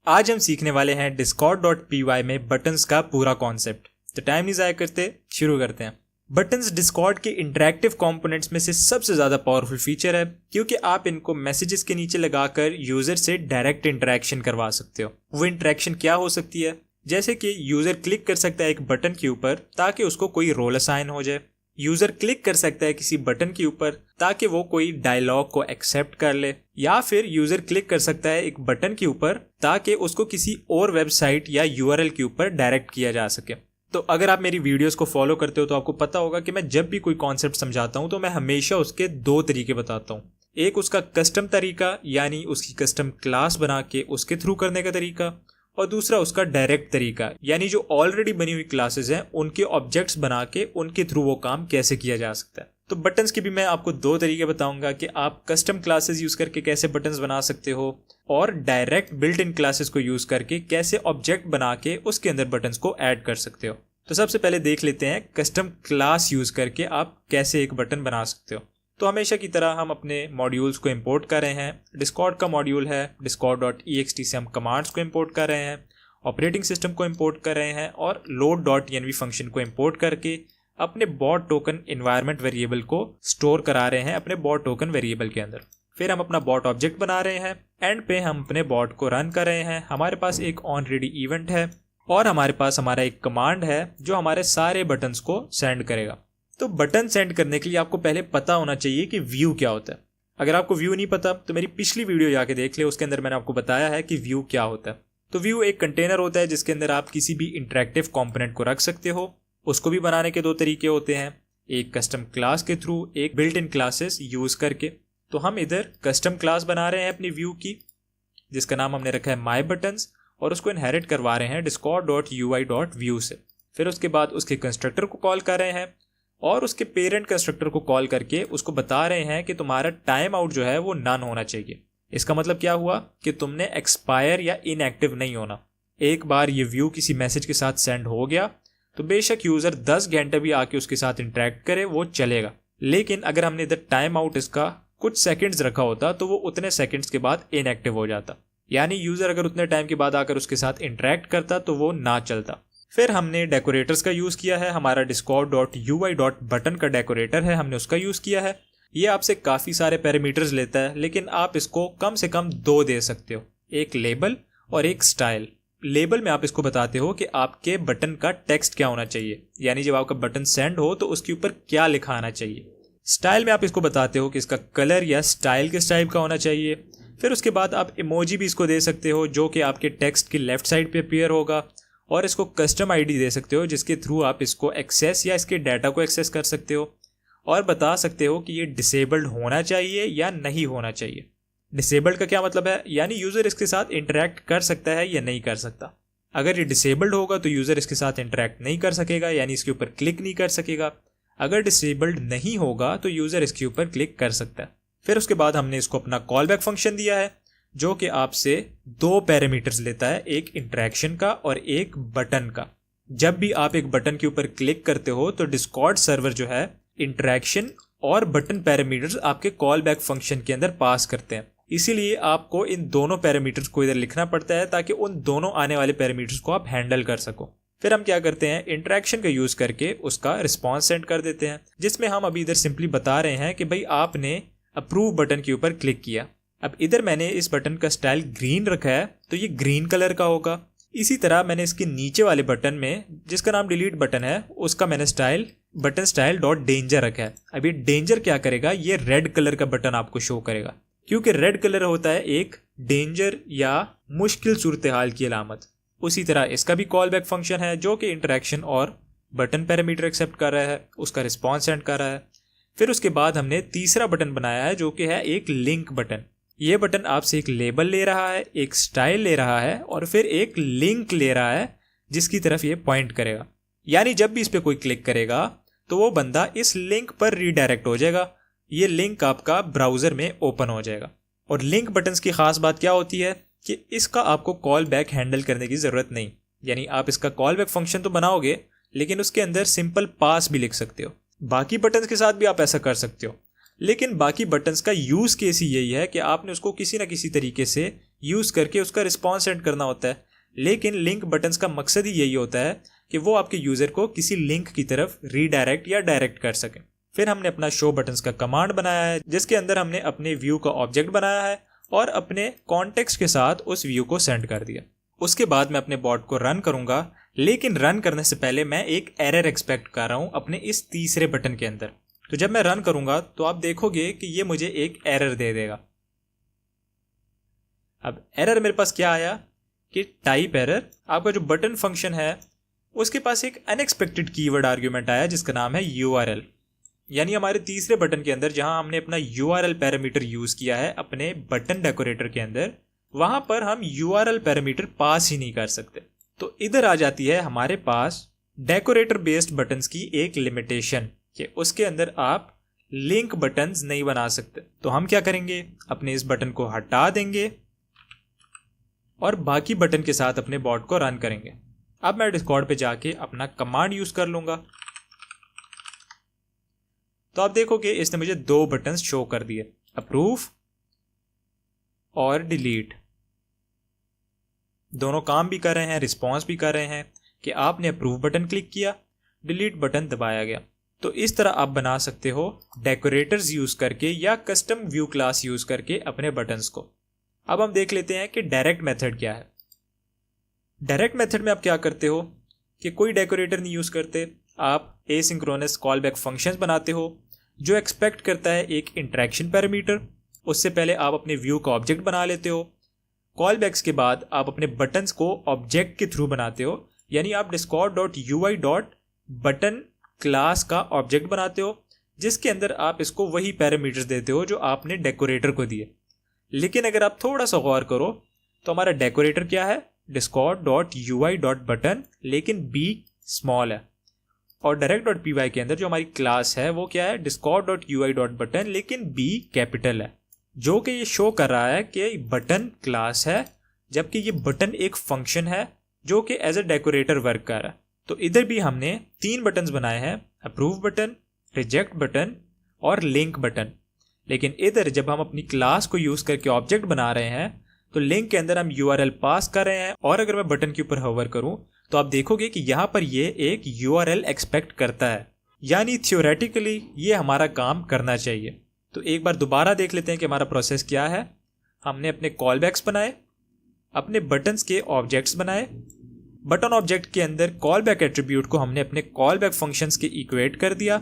आज हम सीखने वाले हैं discord.py में बटन्स का पूरा कॉन्सेप्ट। तो टाइम नहीं ज़ाया करते, शुरू करते हैं। बटन्स डिस्कॉर्ड के इंटरैक्टिव कंपोनेंट्स में से सबसे ज़्यादा पावरफुल फीचर है, क्योंकि आप इनको मैसेजेस के नीचे लगाकर यूज़र से डायरेक्ट इंटरेक्शन करवा सकते हो। वो इंटरेक्शन क्या हो सकती है? जैसे कि यूज़र क्लिक कर सकता है एक बटन के ऊपर ताकि उसको कोई रोल असाइन हो जाए। यूज़र क्लिक कर सकता है किसी बटन के ऊपर ताकि वो कोई डायलॉग को एक्सेप्ट कर ले, या फिर यूज़र क्लिक कर सकता है एक बटन के ऊपर ताकि उसको किसी और वेबसाइट या यूआरएल के ऊपर डायरेक्ट किया जा सके। तो अगर आप मेरी वीडियोस को फॉलो करते हो तो आपको पता होगा कि मैं जब भी कोई कॉन्सेप्ट समझाता हूं तो मैं हमेशा उसके दो तरीके बताता हूं। एक उसका कस्टम तरीका, यानी उसकी कस्टम क्लास बना के उसके थ्रू करने का तरीका, और दूसरा उसका डायरेक्ट तरीका, यानी जो ऑलरेडी बनी हुई क्लासेस हैं उनके ऑब्जेक्ट्स बना के उनके थ्रू वो काम कैसे किया जा सकता है। तो बटन्स के भी मैं आपको दो तरीके बताऊंगा कि आप कस्टम क्लासेस यूज करके कैसे बटन्स बना सकते हो, और डायरेक्ट बिल्ट इन क्लासेस को यूज करके कैसे ऑब्जेक्ट बना के उसके अंदर बटन्स को ऐड कर सकते हो। तो सबसे पहले देख लेते हैं कस्टम क्लास यूज करके आप कैसे एक बटन बना सकते हो। तो हमेशा की तरह हम अपने मॉड्यूल्स को इंपोर्ट कर रहे हैं। डिस्कॉर्ड का मॉड्यूल है, discord.ext से हम कमांड्स को इंपोर्ट कर रहे हैं, ऑपरेटिंग सिस्टम को इंपोर्ट कर रहे हैं, और load.env फंक्शन को इंपोर्ट करके अपने बॉट टोकन एनवायरनमेंट वेरिएबल को स्टोर करा रहे हैं अपने बॉट टोकन वेरिएबल के अंदर। फिर हम अपना बॉट ऑब्जेक्ट बना रहे हैं। एंड पे हम अपने बॉट को रन कर रहे हैं। हमारे पास एक ऑन रेडी इवेंट है और हमारे पास हमारा एक कमांड है जो हमारे सारे बटन्स को सेंड करेगा। तो बटन सेंड करने के लिए आपको पहले पता होना चाहिए कि व्यू क्या होता है। अगर आपको व्यू नहीं पता तो मेरी पिछली वीडियो जाके देख ले, उसके अंदर मैंने आपको बताया है कि व्यू क्या होता है। तो व्यू एक कंटेनर होता है जिसके अंदर आप किसी भी इंटरेक्टिव कंपोनेंट को रख सकते हो। उसको भी बनाने के दो तरीके होते हैं, एक कस्टम क्लास के थ्रू, एक बिल्ट इन क्लासेस यूज करके। तो हम इधर कस्टम क्लास बना रहे हैं अपनी व्यू की, जिसका नाम हमने रखा है माई बटन्स, और उसको इनहेरिट करवा रहे हैं discord.ui.view से। फिर उसके बाद उसके कंस्ट्रक्टर को कॉल कर रहे हैं और उसके पेरेंट कंस्ट्रक्टर को कॉल करके उसको बता रहे हैं कि तुम्हारा टाइम आउट जो है वो नन होना चाहिए। इसका मतलब क्या हुआ कि तुमने एक्सपायर या इनएक्टिव नहीं होना। एक बार ये व्यू किसी मैसेज के साथ सेंड हो गया तो बेशक यूजर 10 घंटे भी आके उसके साथ इंटरेक्ट करे वो चलेगा, लेकिन अगर हमने इधर टाइम आउट इसका कुछ सेकंड्स रखा होता तो वो उतने सेकंड्स के बाद इनएक्टिव हो जाता, यानी यूजर अगर उतने टाइम के बाद आकर उसके साथ इंटरेक्ट करता तो वो ना चलता। फिर हमने डेकोरेटर्स का यूज किया है। हमारा discord.ui.button का डेकोरेटर है, हमने उसका यूज किया है। ये आपसे काफी सारे पैरामीटर्स लेता है, लेकिन आप इसको कम से कम दो दे सकते हो, एक लेबल और एक स्टाइल। लेबल में आप इसको बताते हो कि आपके बटन का टेक्स्ट क्या होना चाहिए, यानी जब आपका बटन सेंड हो तो उसके ऊपर क्या लिखा आना चाहिए। स्टाइल में आप इसको बताते हो कि इसका कलर या स्टाइल किस टाइप का होना चाहिए। फिर उसके बाद आप इमोजी भी इसको दे सकते हो जो कि आपके टेक्स्ट की लेफ्ट साइड पे अपीयर होगा, और इसको कस्टम आईडी दे सकते हो जिसके थ्रू आप इसको एक्सेस या इसके डाटा को एक्सेस कर सकते हो, और बता सकते हो कि ये डिसेबल्ड होना चाहिए या नहीं होना चाहिए। डिसेबल्ड का क्या मतलब है, यानी यूज़र इसके साथ इंटरेक्ट कर सकता है या नहीं कर सकता। अगर ये डिसेबल्ड होगा तो यूज़र इसके साथ इंटरेक्ट नहीं कर सकेगा, यानी इसके ऊपर क्लिक नहीं कर सकेगा। अगर डिसेबल्ड नहीं होगा तो यूज़र इसके ऊपर क्लिक कर सकता है। फिर उसके बाद हमने इसको अपना कॉल बैक फंक्शन दिया है जो कि आपसे दो पैरामीटर्स लेता है, एक इंटरेक्शन का और एक बटन का। जब भी आप एक बटन के ऊपर क्लिक करते हो तो डिस्कॉर्ड सर्वर जो है इंटरेक्शन और बटन पैरामीटर्स आपके कॉल बैक फंक्शन के अंदर पास करते हैं। इसीलिए आपको इन दोनों पैरामीटर्स को इधर लिखना पड़ता है ताकि उन दोनों आने वाले पैरामीटर्स को आप हैंडल कर सको। फिर हम क्या करते हैं, इंटरेक्शन का यूज करके उसका रिस्पॉन्स सेंड कर देते हैं, जिसमें हम अभी इधर सिंपली बता रहे हैं कि भाई आपने अप्रूव बटन के ऊपर क्लिक किया। अब इधर मैंने इस बटन का स्टाइल ग्रीन रखा है तो ये ग्रीन कलर का होगा। इसी तरह मैंने इसके नीचे वाले बटन में, जिसका नाम डिलीट बटन है, उसका मैंने style button style dot danger रखा है। अब ये डेंजर क्या करेगा, ये रेड कलर का बटन आपको शो करेगा, क्योंकि रेड कलर होता है एक डेंजर या मुश्किल सूरत हाल की अलामत। उसी तरह इसका भी कॉल बैक फंक्शन है जो कि इंटरेक्शन और बटन पैरामीटर एक्सेप्ट कर रहा है, उसका रिस्पॉन्स सेंड कर रहा है। फिर उसके बाद हमने तीसरा बटन बनाया है जो कि है एक लिंक बटन। ये बटन आपसे एक लेबल ले रहा है, एक स्टाइल ले रहा है और फिर एक लिंक ले रहा है जिसकी तरफ ये पॉइंट करेगा, यानी जब भी इस पर कोई क्लिक करेगा तो वो बंदा इस लिंक पर रीडायरेक्ट हो जाएगा। ये लिंक आपका ब्राउजर में ओपन हो जाएगा। और लिंक बटन्स की खास बात क्या होती है कि इसका आपको कॉल बैक हैंडल करने की जरूरत नहीं, यानी आप इसका कॉल बैक फंक्शन तो बनाओगे लेकिन उसके अंदर सिंपल पास भी लिख सकते हो। बाकी बटन्स के साथ भी आप ऐसा कर सकते हो, लेकिन बाकी बटन्स का यूज केस ही यही है कि आपने उसको किसी ना किसी तरीके से यूज़ करके उसका रिस्पॉन्स सेंड करना होता है। लेकिन लिंक बटन्स का मकसद ही यही होता है कि वो आपके यूज़र को किसी लिंक की तरफ रीडायरेक्ट या डायरेक्ट कर सकें। फिर हमने अपना शो बटन्स का कमांड बनाया है जिसके अंदर हमने अपने व्यू का ऑब्जेक्ट बनाया है और अपने कॉन्टेक्स्ट के साथ उस व्यू को सेंड कर दिया। उसके बाद मैं अपने बॉट को रन करूंगा, लेकिन रन करने से पहले मैं एक एरर एक्सपेक्ट कर रहा हूं अपने इस तीसरे बटन के अंदर। तो जब मैं रन करूंगा तो आप देखोगे कि ये मुझे एक एरर दे देगा। अब एरर मेरे पास क्या आया कि टाइप एरर। आपका जो बटन फंक्शन है उसके पास एक अनएक्सपेक्टेड कीवर्ड आर्ग्यूमेंट आया जिसका नाम है URL। यानी हमारे तीसरे बटन के अंदर जहां हमने अपना URL पैरामीटर यूज किया है अपने बटन डेकोरेटर के अंदर, वहां पर हम URL पैरामीटर पास ही नहीं कर सकते। तो इधर आ जाती है हमारे पास डेकोरेटर बेस्ड बटन्स की एक लिमिटेशन कि उसके अंदर आप लिंक बटन्स नहीं बना सकते। तो हम क्या करेंगे, अपने इस बटन को हटा देंगे और बाकी बटन के साथ अपने बॉट को रन करेंगे। अब मैं डिस्कॉर्ड पे जाके अपना कमांड यूज कर लूंगा। तो आप देखोगे इसने मुझे 2 बटन्स शो कर दिए, अप्रूव और डिलीट। दोनों काम भी कर रहे हैं, रिस्पॉन्स भी कर रहे हैं कि आपने अप्रूव बटन क्लिक किया, डिलीट बटन दबाया गया। तो इस तरह आप बना सकते हो डेकोरेटर्स यूज करके या कस्टम व्यू क्लास यूज करके अपने बटन्स को। अब हम देख लेते हैं कि डायरेक्ट मेथड क्या है। डायरेक्ट मेथड में आप क्या करते हो कि कोई डेकोरेटर नहीं यूज करते, आप एसिंक्रोनस कॉल बैक फंक्शंस बनाते हो जो एक्सपेक्ट करता है एक इंटरेक्शन पैरामीटर। उससे पहले आप अपने व्यू का ऑब्जेक्ट बना लेते हो। कॉल बैक्स के बाद आप अपने बटन्स को ऑब्जेक्ट के थ्रू बनाते हो, यानी आप discord.ui.button क्लास का ऑब्जेक्ट बनाते हो जिसके अंदर आप इसको वही पैरामीटर्स देते हो जो आपने डेकोरेटर को दिए। लेकिन अगर आप थोड़ा सा गौर करो तो हमारा डेकोरेटर क्या है, discord.ui.button, लेकिन b स्मॉल है। और direct.py के अंदर जो हमारी क्लास है वो क्या है, discord.ui.button, लेकिन b कैपिटल है, जो कि ये शो कर रहा है कि बटन क्लास है जबकि ये बटन एक फंक्शन है जो कि एज ए डेकोरेटर वर्क कर रहा है। तो इधर भी हमने 3 बटन्स बनाए हैं, अप्रूव बटन, रिजेक्ट बटन और लिंक बटन। लेकिन इधर जब हम अपनी क्लास को यूज करके ऑब्जेक्ट बना रहे हैं तो लिंक के अंदर हम URL पास कर रहे हैं। और अगर मैं बटन के ऊपर होवर करूं तो आप देखोगे कि यहां पर ये एक URL एक्सपेक्ट करता है, यानी थियोरेटिकली ये हमारा काम करना चाहिए। तो एक बार दोबारा देख लेते हैं कि हमारा प्रोसेस क्या है। हमने अपने कॉल बैक्स बनाए, अपने बटन्स के ऑब्जेक्ट्स बनाए, बटन ऑब्जेक्ट के अंदर कॉल बैक एट्रीब्यूट को हमने अपने कॉल बैक फंक्शंस के इक्वेट कर दिया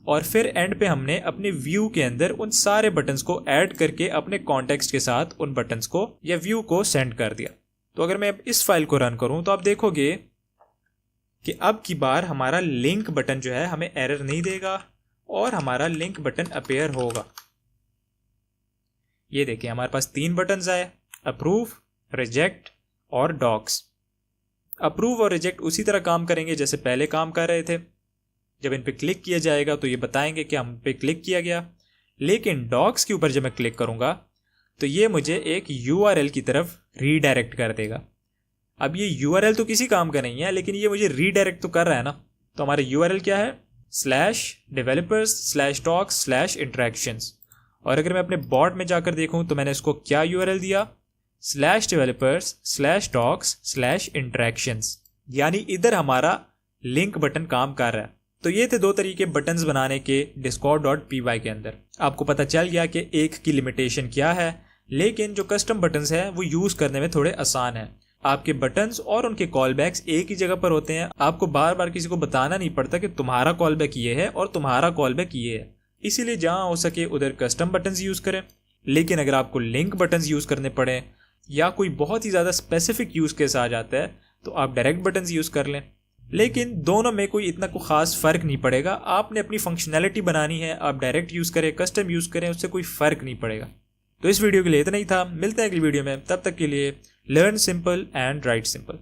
और फिर एंड पे हमने अपने व्यू के अंदर उन सारे बटन्स को ऐड करके अपने कॉन्टेक्स्ट के साथ उन बटन्स को या व्यू को सेंड कर दिया। तो अगर मैं इस फाइल को रन करूं तो आप देखोगे कि अब की बार हमारा लिंक बटन जो है हमें एरर नहीं देगा और हमारा लिंक बटन अपेयर होगा। ये देखिए हमारे पास 3 बटन्स आए, अप्रूव, रिजेक्ट और डॉक्स। अप्रूव और रिजेक्ट उसी तरह काम करेंगे जैसे पहले काम कर रहे थे। जब इन पे क्लिक किया जाएगा तो ये बताएंगे कि हम पे क्लिक किया गया। लेकिन डॉक्स के ऊपर जब मैं क्लिक करूंगा तो ये मुझे एक URL की तरफ रीडायरेक्ट कर देगा। अब ये URL तो किसी काम का नहीं है, लेकिन ये मुझे रीडायरेक्ट तो कर रहा है ना। तो हमारा URL क्या है, /developers/docs/interactions। और अगर मैं अपने बॉट में जाकर देखूं तो मैंने इसको क्या URL दिया, /developers/docs/interactions, यानी इधर हमारा लिंक बटन काम कर रहा है। तो ये थे 2 तरीके बटन्स बनाने के discord.py के अंदर। आपको पता चल गया कि एक की लिमिटेशन क्या है, लेकिन जो कस्टम बटन्स हैं वो यूज़ करने में थोड़े आसान है। आपके बटन्स और उनके कॉल बैक्स एक ही जगह पर होते हैं, आपको बार बार किसी को बताना नहीं पड़ता कि तुम्हारा कॉल बैक ये है और तुम्हारा कॉल बैक ये है। इसीलिए जहाँ हो सके उधर कस्टम बटन्स यूज़ करें। लेकिन अगर आपको लिंक बटन्स यूज़ करने पड़े या कोई बहुत ही ज़्यादा स्पेसिफिक यूज़ केस आ जाता है तो आप डायरेक्ट बटन्स यूज़ कर लें। लेकिन दोनों में कोई इतना कोई ख़ास फ़र्क नहीं पड़ेगा। आपने अपनी फंक्शनैलिटी बनानी है, आप डायरेक्ट यूज़ करें, कस्टम यूज़ करें, उससे कोई फ़र्क नहीं पड़ेगा। तो इस वीडियो के लिए इतना ही था। मिलते हैं अगली वीडियो में, तब तक के लिए learn simple and right simple.